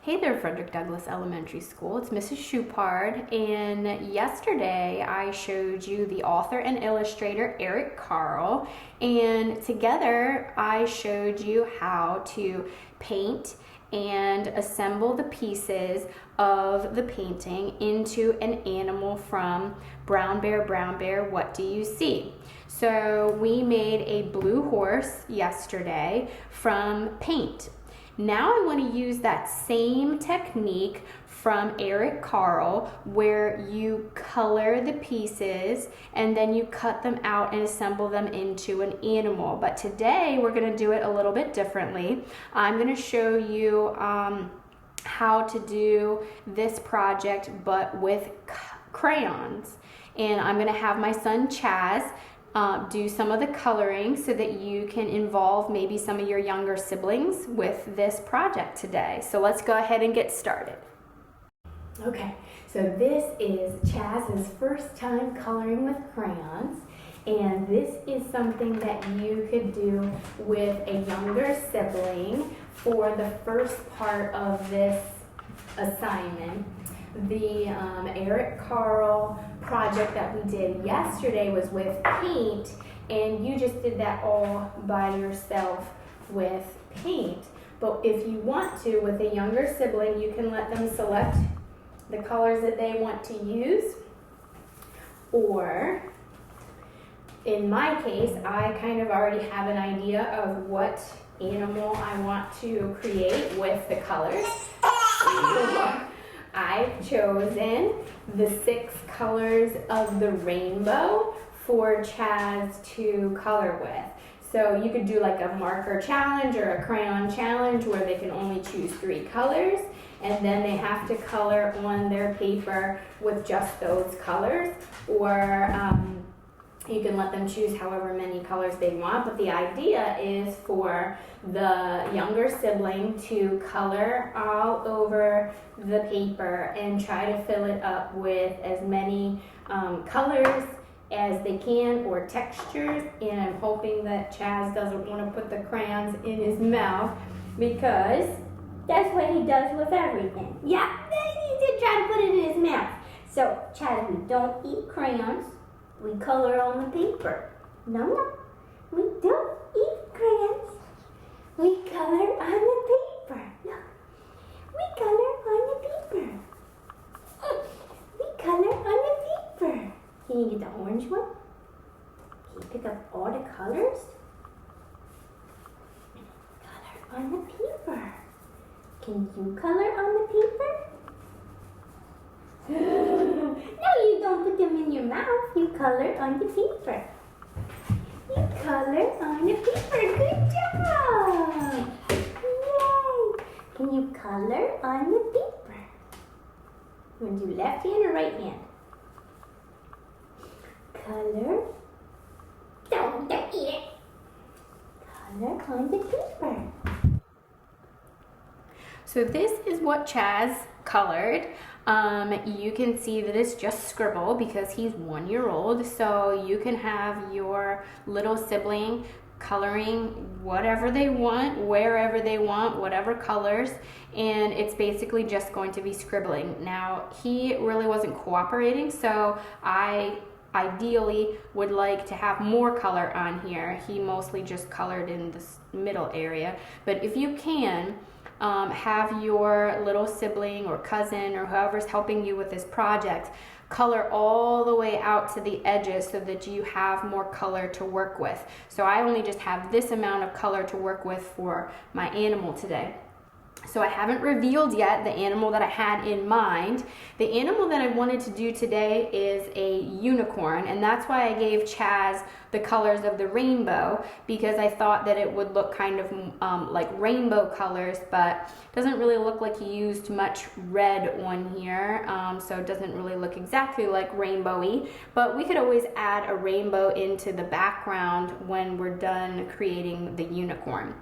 Hey there, Frederick Douglass Elementary School. It's Mrs. Shoupard, and yesterday I showed you the author and illustrator Eric Carle, and together I showed you how to paint and assemble the pieces of the painting into an animal from Brown Bear, What Do You See? So we made a blue horse yesterday from paint. Now I want to use that same technique from Eric Carle, where you color the pieces and then you cut them out and assemble them into an animal. But today we're going to do it a little bit differently. I'm going to show you how to do this project but with crayons. And I'm going to have my son Chaz do some of the coloring so that you can involve maybe some of your younger siblings with this project today. So let's go ahead and get started. Okay, so this is Chaz's first time coloring with crayons, and this is something that you could do with a younger sibling for the first part of this assignment. The Eric Carle project that we did yesterday was with paint, and you just did that all by yourself with paint. But if you want to, with a younger sibling, you can let them select the colors that they want to use. Or, in my case, I kind of already have an idea of what animal I want to create with the colors. I've chosen the 6 colors of the rainbow for Chaz to color with. So you could do like a marker challenge or a crayon challenge where they can only choose 3 colors, and then they have to color on their paper with just those colors, or you can let them choose however many colors they want. But the idea is for the younger sibling to color all over the paper and try to fill it up with as many colors as they can, or textures. And I'm hoping that Chaz doesn't want to put the crayons in his mouth, because that's what he does with everything. Yeah, he did try to put it in his mouth. So Chaz, we don't eat crayons. We color on the paper. No, we don't eat crayons. We color on the paper. Look, we color on the paper. We color on the paper. Can you get the orange one? Can you pick up all the colors? Color on the paper. Can you color on the paper? No, you don't put them in your mouth. You color on the paper. You color on the paper. Good job. Yay. Can you color on the paper? You want to do left hand or right hand? Color. Don't eat it. Color on the paper. So this is what Chaz colored. You can see that it's just scribble because he's 1 year old. So you can have your little sibling coloring whatever they want, wherever they want, whatever colors, and it's basically just going to be scribbling. Now, he really wasn't cooperating, so I ideally would like to have more color on here. He mostly just colored in this middle area, but if you can, have your little sibling or cousin or whoever's helping you with this project color all the way out to the edges so that you have more color to work with. So I only just have this amount of color to work with for my animal today. So I haven't revealed yet the animal that I had in mind. The animal that I wanted to do today is a unicorn, and that's why I gave Chaz the colors of the rainbow, because I thought that it would look kind of like rainbow colors, but it doesn't really look like he used much red on here, so it doesn't really look exactly like rainbowy, but we could always add a rainbow into the background when we're done creating the unicorn.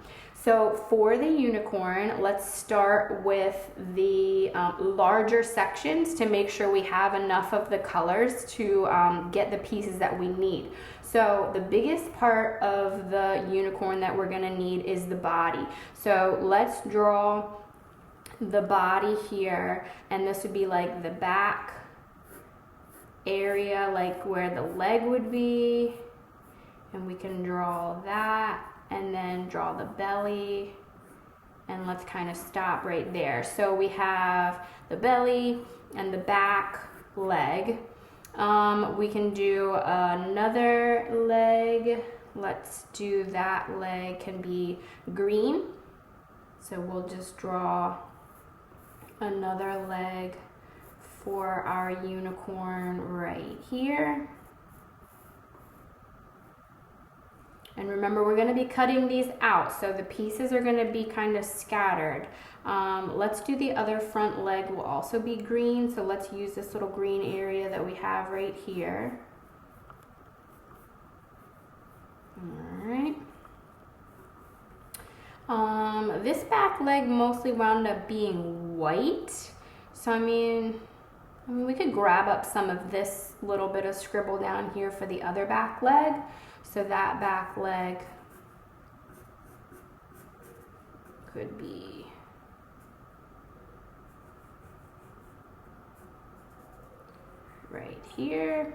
So for the unicorn, let's start with the larger sections to make sure we have enough of the colors to get the pieces that we need. So the biggest part of the unicorn that we're gonna need is the body. So let's draw the body here, and this would be like the back area, like where the leg would be, and we can draw that, and then draw the belly, and let's kind of stop right there. So we have the belly and the back leg. We can do another leg. Let's do that leg can be green. So we'll just draw another leg for our unicorn right here. And remember, we're going to be cutting these out, so the pieces are going to be kind of scattered. Let's do the other front leg will also be green, so let's use this little green area that we have right here. Alright. This back leg mostly wound up being white, so I mean we could grab up some of this little bit of scribble down here for the other back leg. So that back leg could be right here.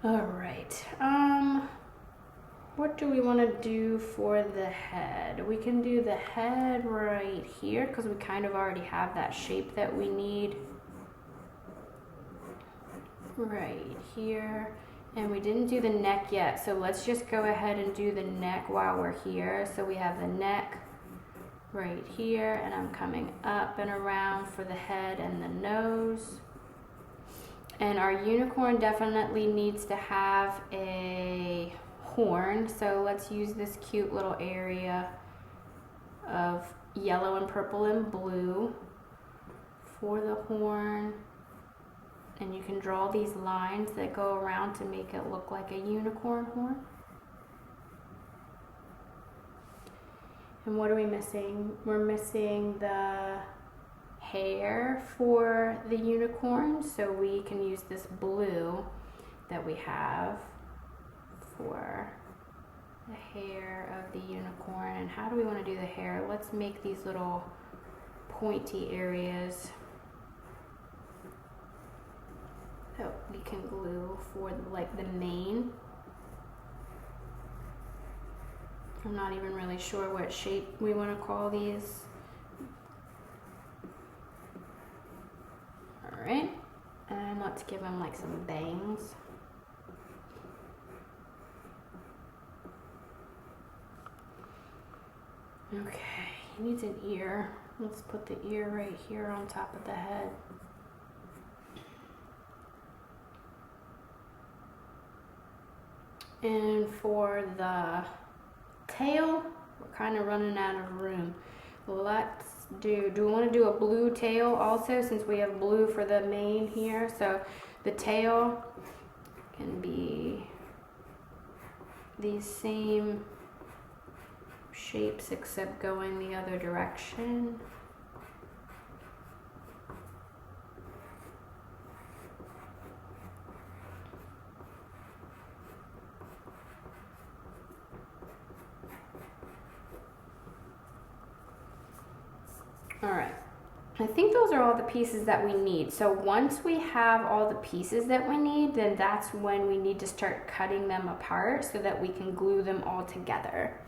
All right. What do we want to do for the head? We can do the head right here because we kind of already have that shape that we need right here. And we didn't do the neck yet, so let's just go ahead and do the neck while we're here. So we have the neck right here, and I'm coming up and around for the head and the nose. And our unicorn definitely needs to have a horn, so let's use this cute little area of yellow and purple and blue for the horn. And you can draw these lines that go around to make it look like a unicorn horn. And what are we missing? We're missing the hair for the unicorn, so we can use this blue that we have for the hair of the unicorn. And how do we want to do the hair? Let's make these little pointy areas that we can glue for like the mane. I'm not even really sure what shape we want to call these. All right, and let's give them like some bangs. Okay, he needs an ear. Let's put the ear right here on top of the head. And for the tail, we're kind of running out of room. Let's do we want to do a blue tail also, since we have blue for the mane here? So the tail can be these same shapes except going the other direction. All right, I think those are all the pieces that we need. So once we have all the pieces that we need, then that's when we need to start cutting them apart so that we can glue them all together.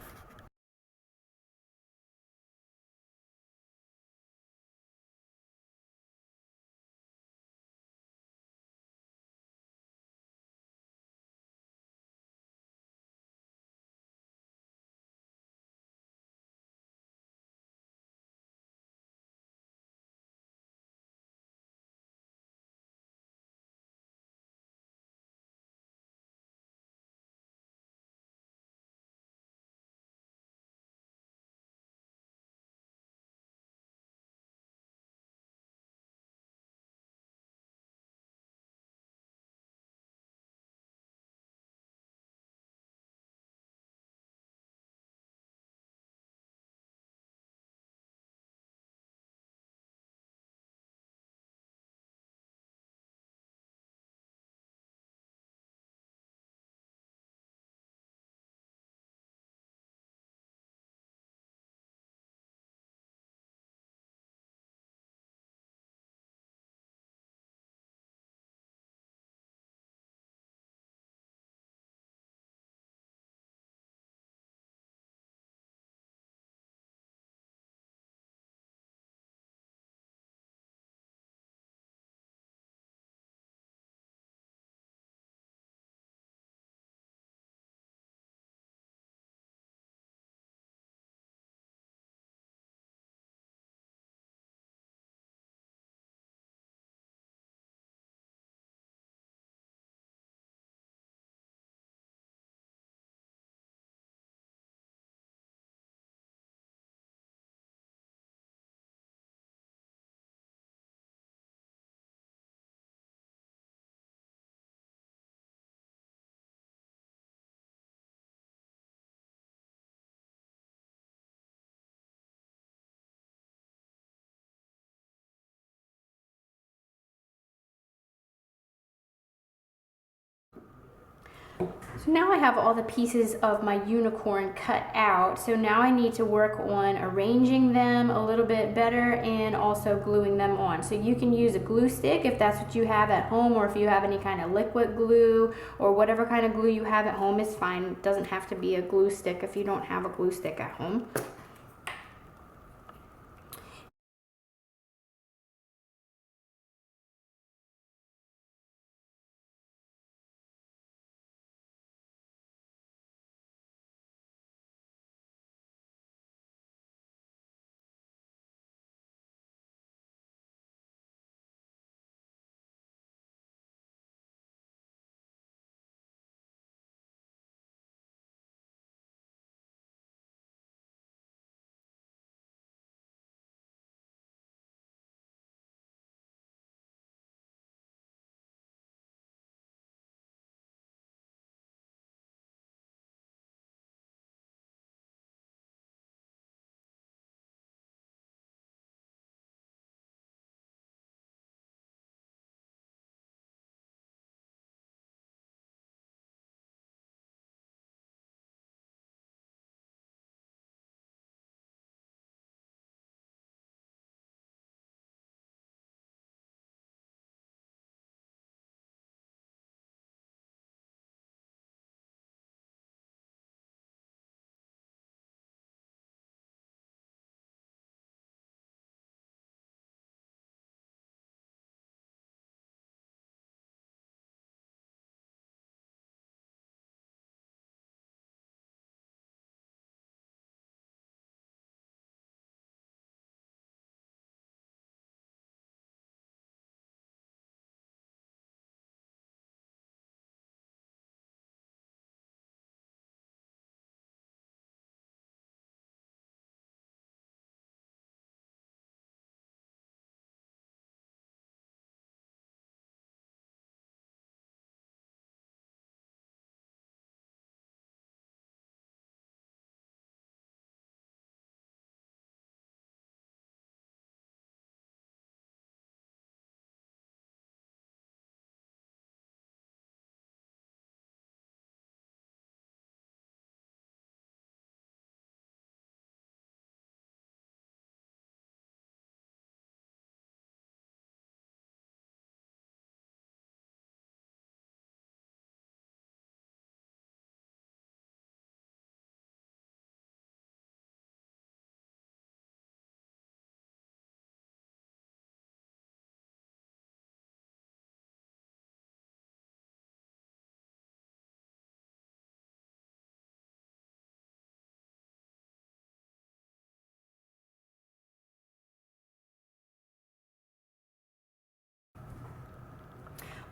So now I have all the pieces of my unicorn cut out. So now I need to work on arranging them a little bit better and also gluing them on. So you can use a glue stick if that's what you have at home, or if you have any kind of liquid glue or whatever kind of glue you have at home is fine. It doesn't have to be a glue stick if you don't have a glue stick at home.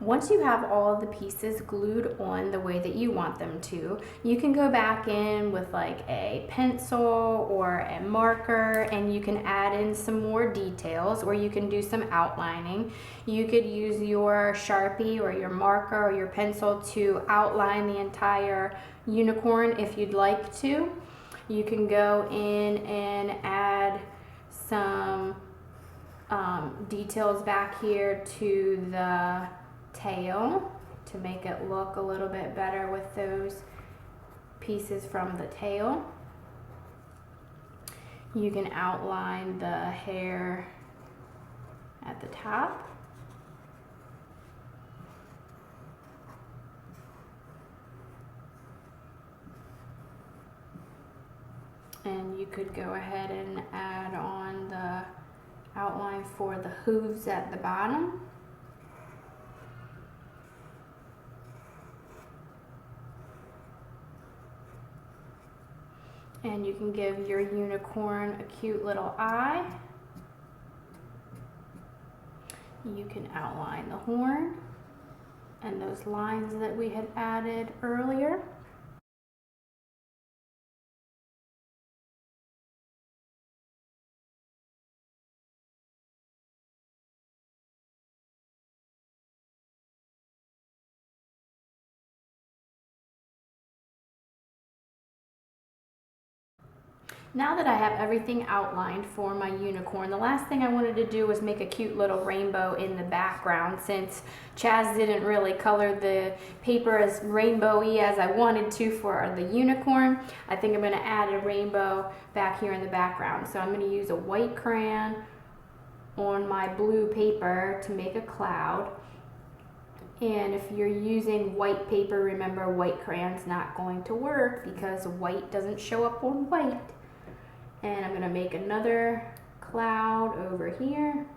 Once you have all the pieces glued on the way that you want them to, you can go back in with like a pencil or a marker and you can add in some more details, or you can do some outlining. You could use your Sharpie or your marker or your pencil to outline the entire unicorn if you'd like to. You can go in and add some details back here to the tail to make it look a little bit better with those pieces from the tail. You can outline the hair at the top. And you could go ahead and add on the outline for the hooves at the bottom. And you can give your unicorn a cute little eye. You can outline the horn and those lines that we had added earlier. Now that I have everything outlined for my unicorn, the last thing I wanted to do was make a cute little rainbow in the background. Since Chaz didn't really color the paper as rainbowy as I wanted to for the unicorn, I think I'm going to add a rainbow back here in the background. So I'm going to use a white crayon on my blue paper to make a cloud. And if you're using white paper, remember white crayon's not going to work because white doesn't show up on white. And I'm going to make another cloud over here.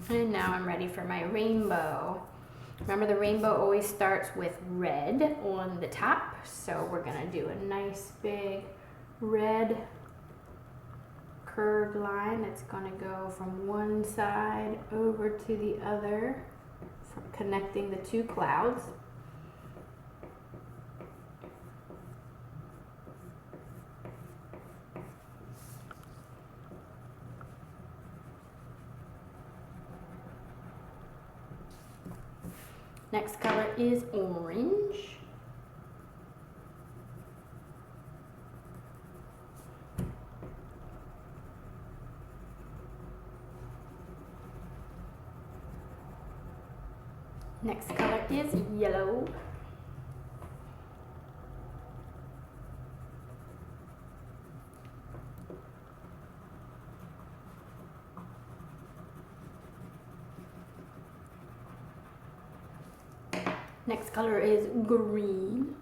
And now I'm ready for my rainbow. Remember, the rainbow always starts with red on the top, so we're gonna do a nice big red curved line that's gonna go from one side over to the other, connecting the two clouds. Next color is orange. Next color is yellow. Next color is green.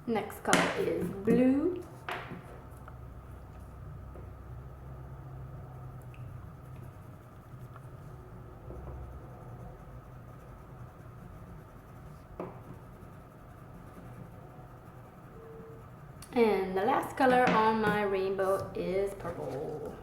Next color is blue. And the last color on my rainbow is purple.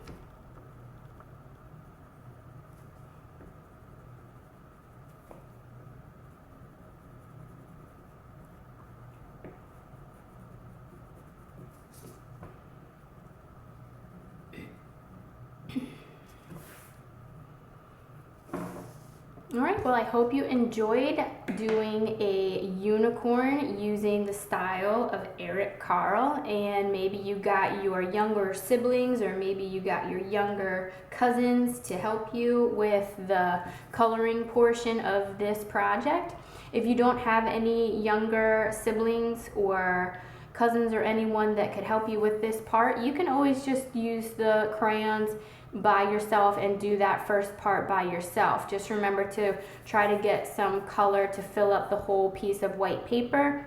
All right, well, I hope you enjoyed doing a unicorn using the style of Eric Carle, and maybe you got your younger siblings or maybe you got your younger cousins to help you with the coloring portion of this project. If you don't have any younger siblings or cousins or anyone that could help you with this part, you can always just use the crayons by yourself and do that first part by yourself. Just remember to try to get some color to fill up the whole piece of white paper,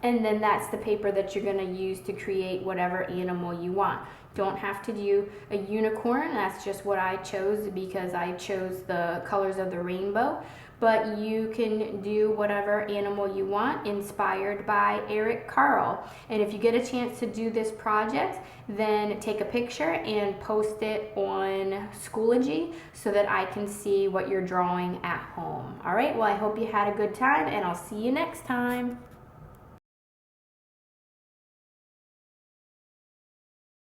and then that's the paper that you're going to use to create whatever animal you want. Don't have to do a unicorn, that's just what I chose because I chose the colors of the rainbow. But you can do whatever animal you want inspired by Eric Carle. And if you get a chance to do this project, then take a picture and post it on Schoology so that I can see what you're drawing at home. All right, well, I hope you had a good time and I'll see you next time.